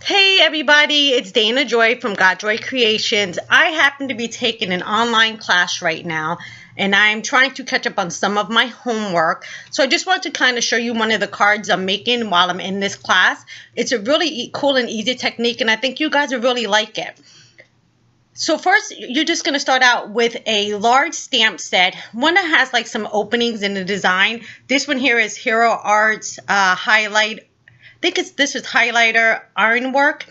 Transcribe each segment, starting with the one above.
Hey everybody, it's Dana Joy from Got Joy Creations. I happen to be taking an online class right now and I'm trying to catch up on some of my homework. So I just want to kind of show you one of the cards I'm making while I'm in this class. It's a really cool and easy technique and I think you guys will really like it. So first, you're just going to start out with a large stamp set, one that has like some openings in the design. This one here is Hero Arts Highlight. I think this is highlighter ironwork,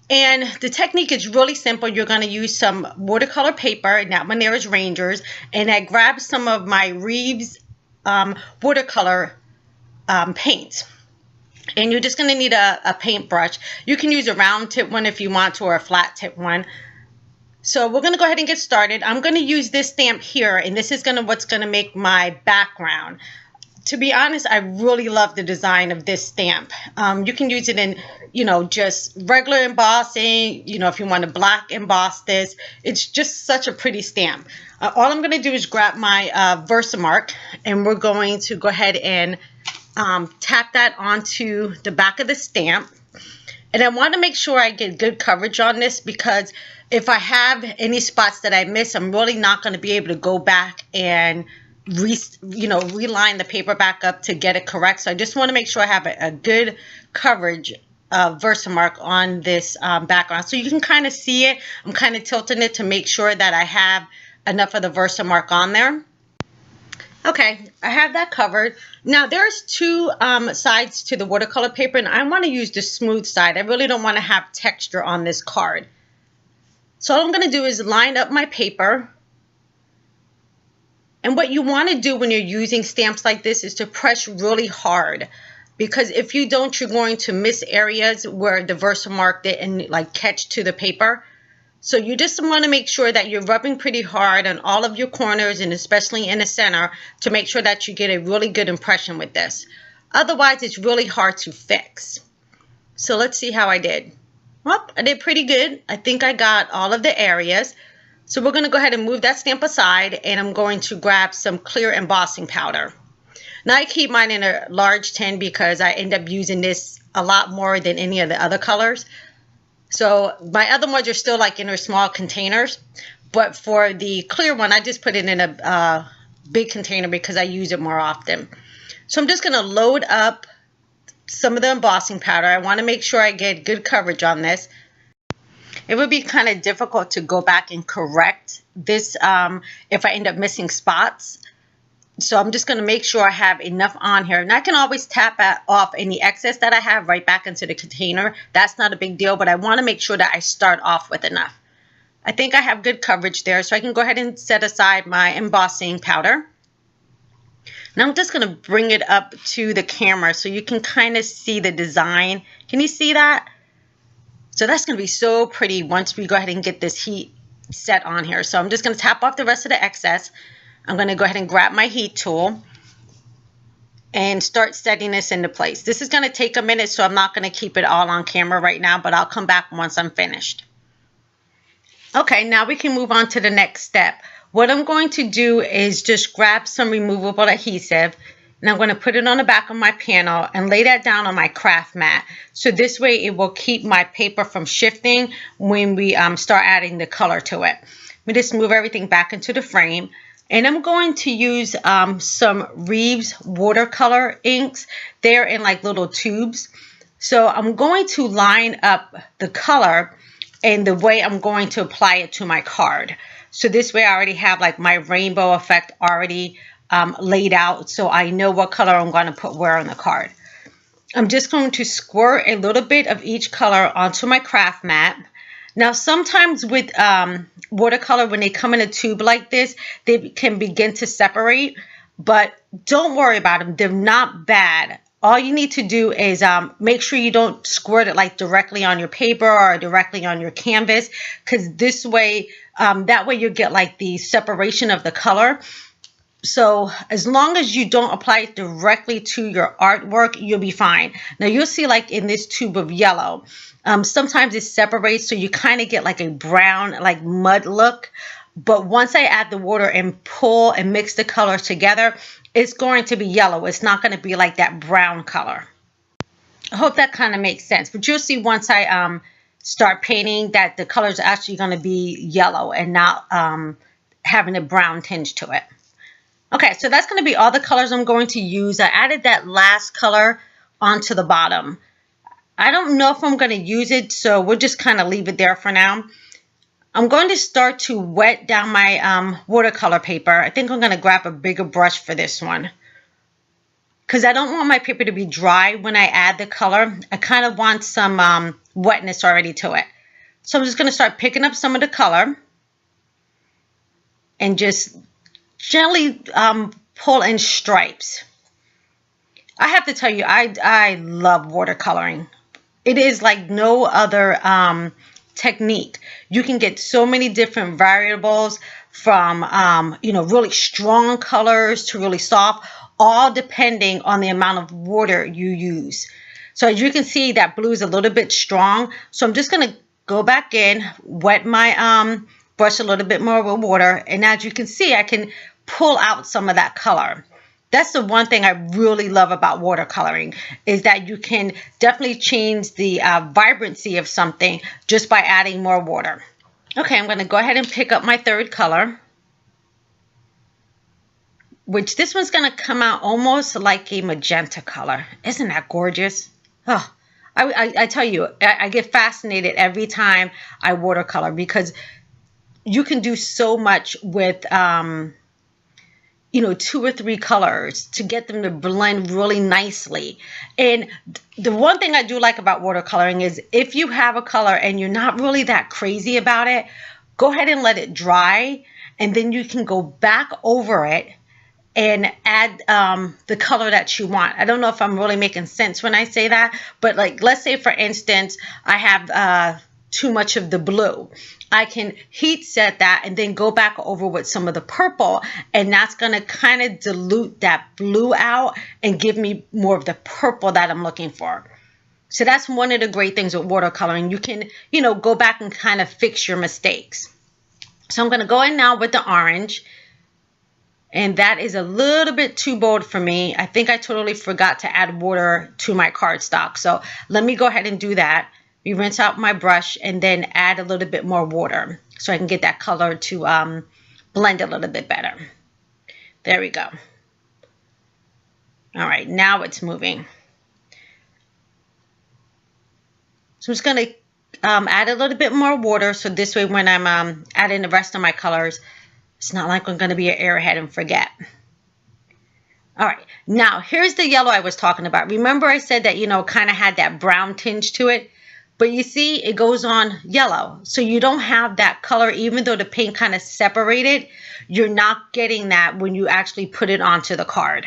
and the technique is really simple. You're going to use some watercolor paper, and that one there is Rangers, and I grabbed some of my Reeves watercolor paint. And you're just going to need a paintbrush. You can use a round tip one if you want to, or a flat tip one. So we're going to go ahead and get started. I'm going to use this stamp here, and this is what's going to make my background. To be honest, I really love the design of this stamp. You can use it in, just regular embossing, if you want to black emboss this. It's just such a pretty stamp. All I'm going to do is grab my Versamark, and we're going to go ahead and tap that onto the back of the stamp. And I want to make sure I get good coverage on this, because if I have any spots that I miss, I'm really not going to be able to go back and reline the paper back up to get it correct. So I just want to make sure I have a good coverage of Versamark on this background. So you can kind of see it. I'm kind of tilting it to make sure that I have enough of the Versamark on there. Okay, I have that covered. Now there's two sides to the watercolor paper, and I want to use the smooth side. I really don't want to have texture on this card. So all I'm going to do is line up my paper. And what you want to do when you're using stamps like this is to press really hard, because if you don't, you're going to miss areas where the Versamark didn't catch to the paper. So you just want to make sure that you're rubbing pretty hard on all of your corners, and especially in the center, to make sure that you get a really good impression with this. Otherwise, it's really hard to fix. So let's see how I did. Well, I did pretty good. I think I got all of the areas. So we're going to go ahead and move that stamp aside, and I'm going to grab some clear embossing powder. Now I keep mine in a large tin because I end up using this a lot more than any of the other colors. So my other ones are still in their small containers, but for the clear one, I just put it in a big container because I use it more often. So I'm just going to load up some of the embossing powder. I want to make sure I get good coverage on this. It would be kind of difficult to go back and correct this if I end up missing spots. So I'm just going to make sure I have enough on here. And I can always tap off any excess that I have right back into the container. That's not a big deal, but I want to make sure that I start off with enough. I think I have good coverage there, so I can go ahead and set aside my embossing powder. Now I'm just going to bring it up to the camera so you can kind of see the design. Can you see that? So that's going to be so pretty once we go ahead and get this heat set on here. So I'm just going to tap off the rest of the excess. I'm going to go ahead and grab my heat tool and start setting this into place. This is going to take a minute, so I'm not going to keep it all on camera right now, but I'll come back once I'm finished. Okay, now we can move on to the next step. What I'm going to do is just grab some removable adhesive, and I'm going to put it on the back of my panel and lay that down on my craft mat. So this way it will keep my paper from shifting when we start adding the color to it. We just move everything back into the frame. And I'm going to use some Reeves watercolor inks. They're in little tubes. So I'm going to line up the color and the way I'm going to apply it to my card. So this way I already have my rainbow effect already laid out, so I know what color I'm going to put where on the card. I'm just going to squirt a little bit of each color onto my craft mat. Now sometimes with watercolor, when they come in a tube like this, they can begin to separate, but don't worry about them. They're not bad. All you need to do is make sure you don't squirt it directly on your paper or directly on your canvas, because this way, that way you get the separation of the color. So as long as you don't apply it directly to your artwork, you'll be fine. Now you'll see in this tube of yellow, sometimes it separates, so you kind of get a brown mud look. But once I add the water and pull and mix the colors together, it's going to be yellow. It's not going to be that brown color. I hope that kind of makes sense. But you'll see once I start painting that the color is actually going to be yellow and not having a brown tinge to it. Okay, so that's going to be all the colors I'm going to use. I added that last color onto the bottom. I don't know if I'm going to use it, so we'll just kind of leave it there for now. I'm going to start to wet down my watercolor paper. I think I'm going to grab a bigger brush for this one, because I don't want my paper to be dry when I add the color. I kind of want some wetness already to it. So I'm just going to start picking up some of the color and just gently pull in stripes. I have to tell you, I love watercoloring. It is like no other technique. You can get so many different variables from really strong colors to really soft, all depending on the amount of water you use. So as you can see, that blue is a little bit strong. So I'm just going to go back in, wet my brush a little bit more with water. And as you can see, I can pull out some of that color. That's the one thing I really love about watercoloring, is that you can definitely change the vibrancy of something just by adding more water. Okay, I'm going to go ahead and pick up my third color, which this one's going to come out almost like a magenta color. Isn't that gorgeous? Oh, I tell you, I get fascinated every time I watercolor, because you can do so much with 2 or 3 colors to get them to blend really nicely. And the one thing I do like about watercoloring is if you have a color and you're not really that crazy about it, go ahead and let it dry, and then you can go back over it and add the color that you want. I don't know if I'm really making sense when I say that, but like, let's say for instance, I have too much of the blue. I can heat set that and then go back over with some of the purple, and that's going to kind of dilute that blue out and give me more of the purple that I'm looking for. So that's one of the great things with watercoloring. You can, go back and kind of fix your mistakes. So I'm going to go in now with the orange, and that is a little bit too bold for me. I think I totally forgot to add water to my cardstock. So let me go ahead and do that. We rinse out my brush and then add a little bit more water so I can get that color to blend a little bit better. There we go. All right, now it's moving. So I'm just going to add a little bit more water, so this way when I'm adding the rest of my colors, it's not like I'm going to be an airhead and forget. All right, now here's the yellow I was talking about. Remember I said that, kind of had that brown tinge to it? But you see, it goes on yellow. So you don't have that color, even though the paint kind of separated, you're not getting that when you actually put it onto the card.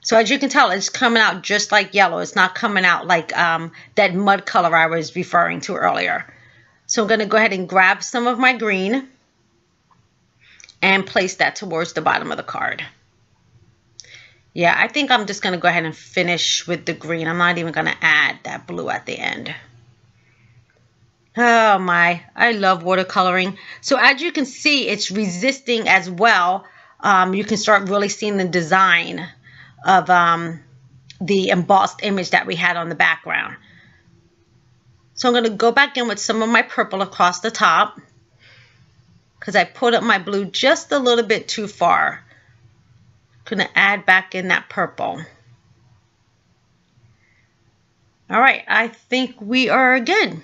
So as you can tell, it's coming out just like yellow. It's not coming out like that mud color I was referring to earlier. So I'm going to go ahead and grab some of my green and place that towards the bottom of the card. Yeah, I think I'm just going to go ahead and finish with the green. I'm not even going to add that blue at the end. Oh my, I love watercoloring. So as you can see, it's resisting as well. You can start really seeing the design of the embossed image that we had on the background. So I'm going to go back in with some of my purple across the top, because I put up my blue just a little bit too far. Going to add back in that purple. All right, I think we are good. All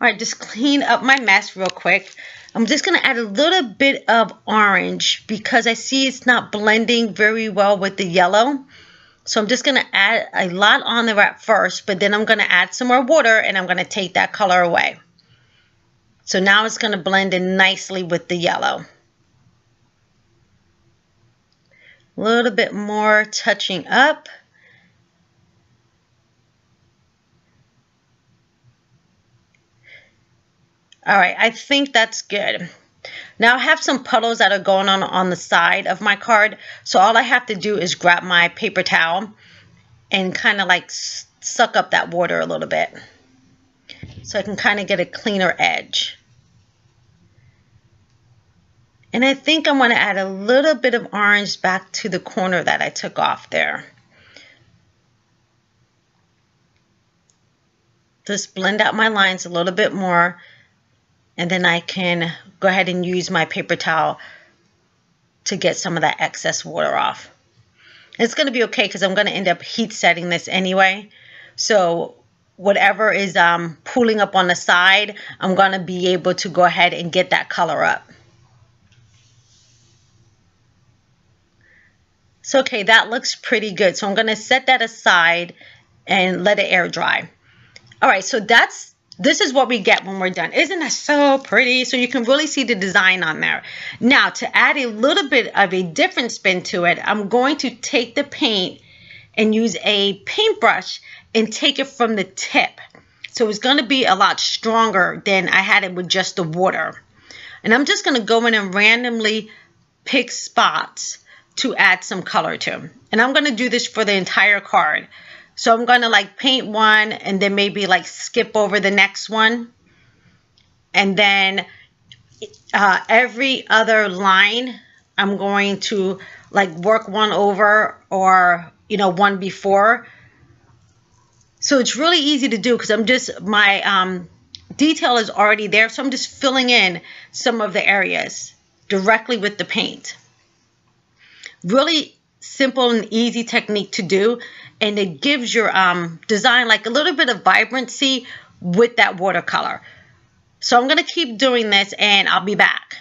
right, just clean up my mess real quick. I'm just going to add a little bit of orange because I see it's not blending very well with the yellow. So I'm just going to add a lot on there at first, but then I'm going to add some more water and I'm going to take that color away. So now it's going to blend in nicely with the yellow. A little bit more touching up. All right, I think that's good. Now I have some puddles that are going on the side of my card. So all I have to do is grab my paper towel and kind of like suck up that water a little bit, so I can kind of get a cleaner edge. And I think I'm going to add a little bit of orange back to the corner that I took off there. Just blend out my lines a little bit more, and then I can go ahead and use my paper towel to get some of that excess water off. It's going to be okay because I'm going to end up heat setting this anyway. So whatever is pooling up on the side, I'm going to be able to go ahead and get that color up. So okay, that looks pretty good. So I'm going to set that aside and let it air dry. All right, so this is what we get when we're done. Isn't that so pretty? So you can really see the design on there. Now, to add a little bit of a different spin to it, I'm going to take the paint and use a paintbrush and take it from the tip. So it's going to be a lot stronger than I had it with just the water. And I'm just going to go in and randomly pick spots to add some color to. And I'm going to do this for the entire card. So I'm going to like paint one and then maybe like skip over the next one. And then every other line, I'm going to like work one over or, you know, one before. So it's really easy to do because my detail is already there. So I'm just filling in some of the areas directly with the paint. Really simple and easy technique to do. And it gives your design like a little bit of vibrancy with that watercolor. So I'm going to keep doing this and I'll be back.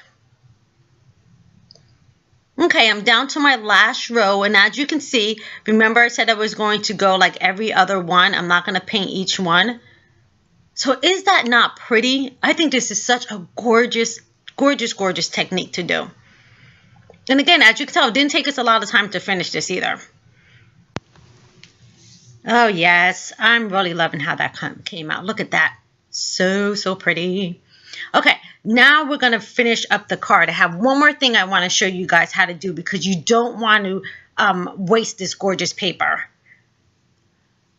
Okay, I'm down to my last row. And as you can see, remember I said I was going to go like every other one. I'm not going to paint each one. So is that not pretty? I think this is such a gorgeous, gorgeous, gorgeous technique to do. And again, as you can tell, it didn't take us a lot of time to finish this either. Oh, yes. I'm really loving how that came out. Look at that. So, so pretty. Okay, now we're going to finish up the card. I have one more thing I want to show you guys how to do because you don't want to waste this gorgeous paper.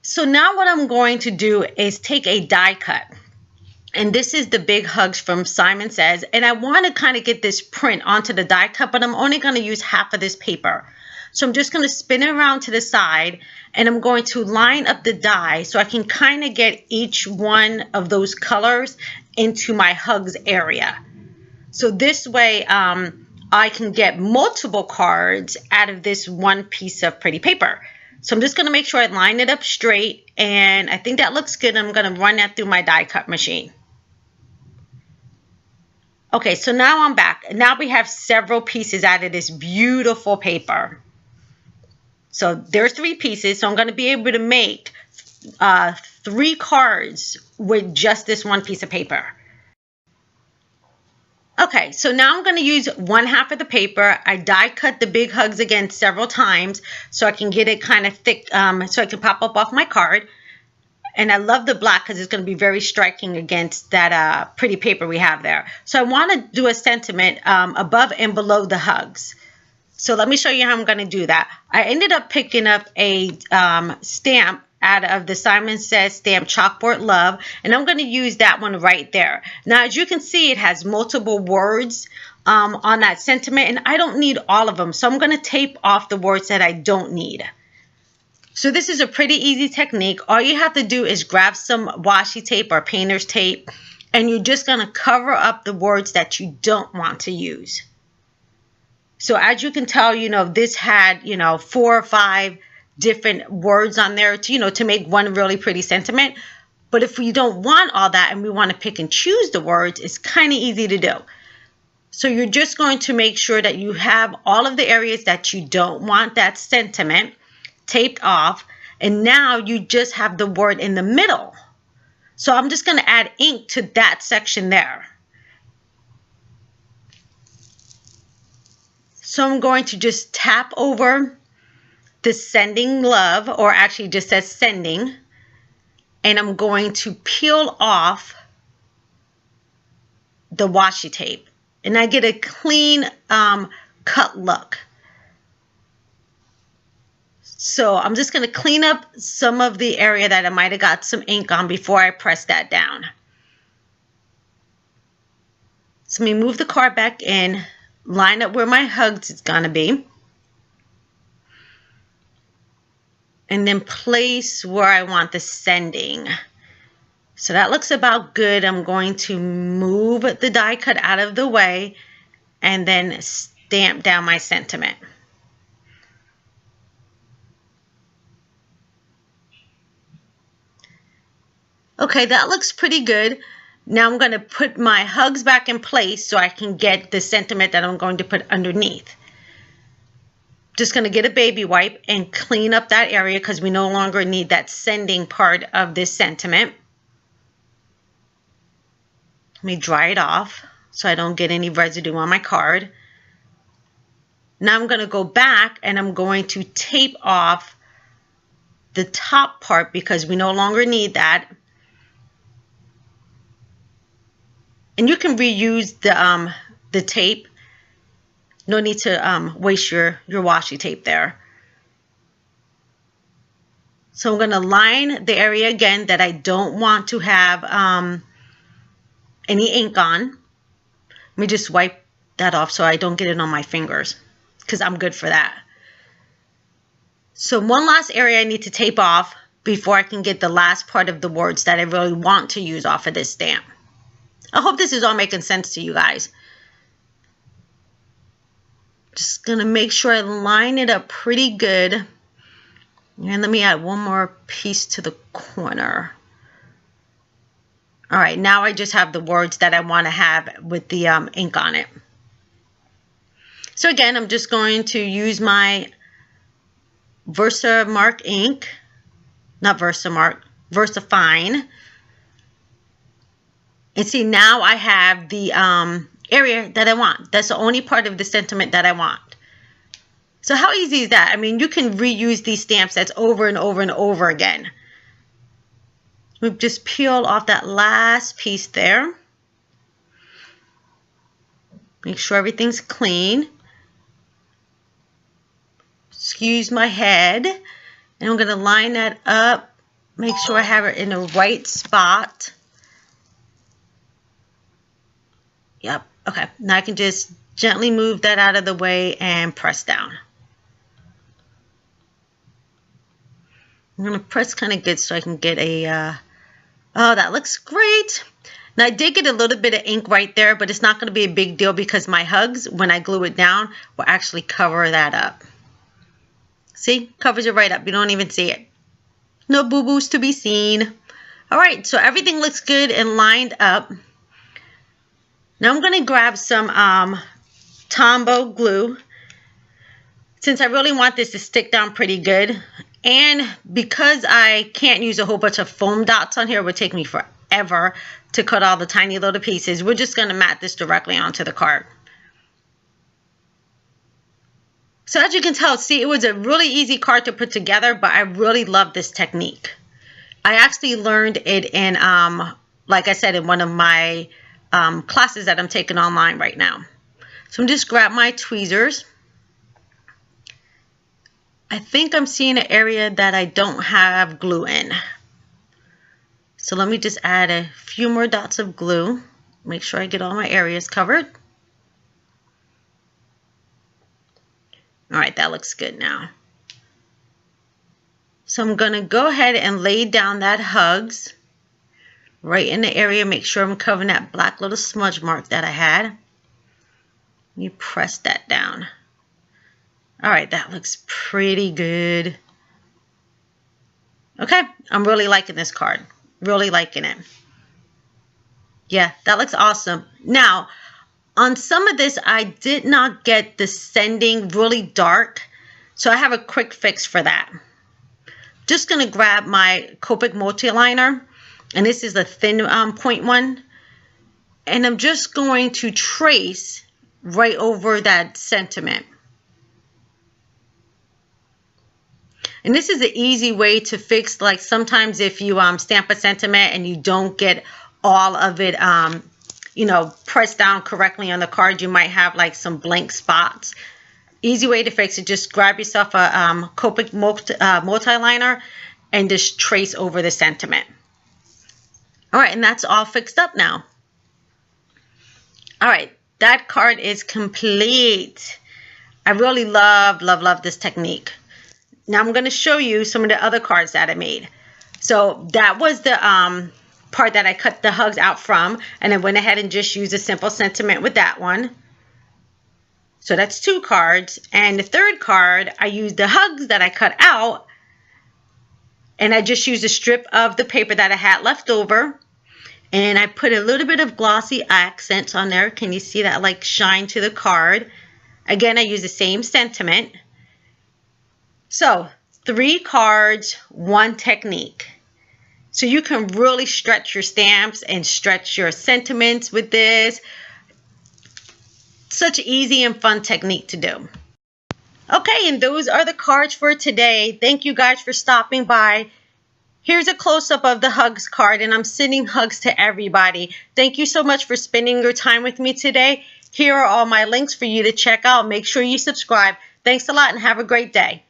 So now what I'm going to do is take a die cut. And this is the Big Hugs from Simon Says. And I want to kind of get this print onto the die cut, but I'm only going to use half of this paper. So I'm just going to spin it around to the side and I'm going to line up the die so I can kind of get each one of those colors into my hugs area. So this way I can get multiple cards out of this one piece of pretty paper. So I'm just going to make sure I line it up straight and I think that looks good. I'm going to run that through my die cut machine. Okay, so now I'm back. Now we have several pieces out of this beautiful paper. So there's 3 pieces. So I'm going to be able to make 3 cards with just this one piece of paper. Okay, so now I'm going to use 1/2 of the paper. I die cut the Big Hugs again several times so I can get it kind of thick so I can pop up off my card. And I love the black because it's going to be very striking against that pretty paper we have there. So I want to do a sentiment above and below the hugs. So let me show you how I'm going to do that. I ended up picking up a stamp out of the Simon Says stamp Chalkboard Love. And I'm going to use that one right there. Now, as you can see, it has multiple words on that sentiment. And I don't need all of them. So I'm going to tape off the words that I don't need. So this is a pretty easy technique. All you have to do is grab some washi tape or painter's tape. And you're just going to cover up the words that you don't want to use. So as you can tell, you know, this had, you know, 4 or 5 different words on there to, to make one really pretty sentiment. But if we don't want all that and we want to pick and choose the words, it's kind of easy to do. So you're just going to make sure that you have all of the areas that you don't want that sentiment taped off. And now you just have the word in the middle. So I'm just going to add ink to that section there. So I'm going to just tap over the sending love, or actually just says sending. And I'm going to peel off the washi tape. And I get a clean cut look. So I'm just going to clean up some of the area that I might have got some ink on before I press that down. So let me move the card back in. line up where my hugs is going to be. And then place where I want the sending. So that looks about good. I'm going to move the die cut out of the way and then stamp down my sentiment. Okay, that looks pretty good. Now I'm going to put my hugs back in place so I can get the sentiment that I'm going to put underneath. Just going to get a baby wipe and clean up that area because we no longer need that sending part of this sentiment. Let me dry it off so I don't get any residue on my card. Now I'm going to go back and I'm going to tape off the top part because we no longer need that. And you can reuse the tape. No need to waste your washi tape there. So I'm going to line the area again that I don't want to have any ink on. Let me just wipe that off so I don't get it on my fingers because I'm good for that. So one last area I need to tape off before I can get the last part of the words that I really want to use off of this stamp. I hope this is all making sense to you guys. Just going to make sure I line it up pretty good. And let me add one more piece to the corner. All right, now I just have the words that I want to have with the ink on it. So again, I'm just going to use my Versamark ink. Not Versamark, VersaFine. And see, now I have the area that I want. That's the only part of the sentiment that I want. So how easy is that? I mean, you can reuse these stamp sets over and over and over again. We just peel off that last piece there. Make sure everything's clean. Excuse my head. And I'm going to line that up. Make sure I have it in the right spot. Yep. Okay. Now I can just gently move that out of the way and press down. I'm going to press kind of good so I can get a, oh, that looks great. Now I did get a little bit of ink right there, but it's not going to be a big deal because my hugs, when I glue it down, will actually cover that up. See, covers it right up. You don't even see it. No boo-boos to be seen. All right, so everything looks good and lined up. Now I'm going to grab some Tombow glue since I really want this to stick down pretty good. And because I can't use a whole bunch of foam dots on here, it would take me forever to cut all the tiny little pieces. We're just going to mat this directly onto the card. So as you can tell, see, it was a really easy card to put together, but I really love this technique. I actually learned it in, like I said, in one of my classes that I'm taking online right now. So I'm just grab my tweezers. I think I'm seeing an area that I don't have glue in. So let me just add a few more dots of glue. Make sure I get all my areas covered. All right, that looks good now. So I'm going to go ahead and lay down that hugs right in the area. Make sure I'm covering that black little smudge mark that I had. You press that down. All right, that looks pretty good. Okay, I'm really liking this card. Really liking it. Yeah, that looks awesome. Now, on some of this, I did not get the sending really dark, so I have a quick fix for that. Just going to grab my Copic multi-liner, and this is the thin point one, and I'm just going to trace right over that sentiment. And this is an easy way to fix, like sometimes if you stamp a sentiment and you don't get all of it, you know, pressed down correctly on the card, you might have like some blank spots. Easy way to fix it, just grab yourself a Copic multi-liner and just trace over the sentiment. All right, and that's all fixed up now. All right, that card is complete. I really love this technique. Now I'm going to show you some of the other cards that I made. So that was the part that I cut the hugs out from, and I went ahead and just used a simple sentiment with that one. So that's 2 cards. And the third card, I used the hugs that I cut out, and I just used a strip of the paper that I had left over, and I put a little bit of glossy accents on there. Can you see that like shine to the card? Again, I use the same sentiment. So 3 cards, 1 technique. So you can really stretch your stamps and stretch your sentiments with this. Such an easy and fun technique to do. Okay, and those are the cards for today. Thank you guys for stopping by. Here's a close-up of the hugs card, and I'm sending hugs to everybody. Thank you so much for spending your time with me today. Here are all my links for you to check out. Make sure you subscribe. Thanks a lot and have a great day.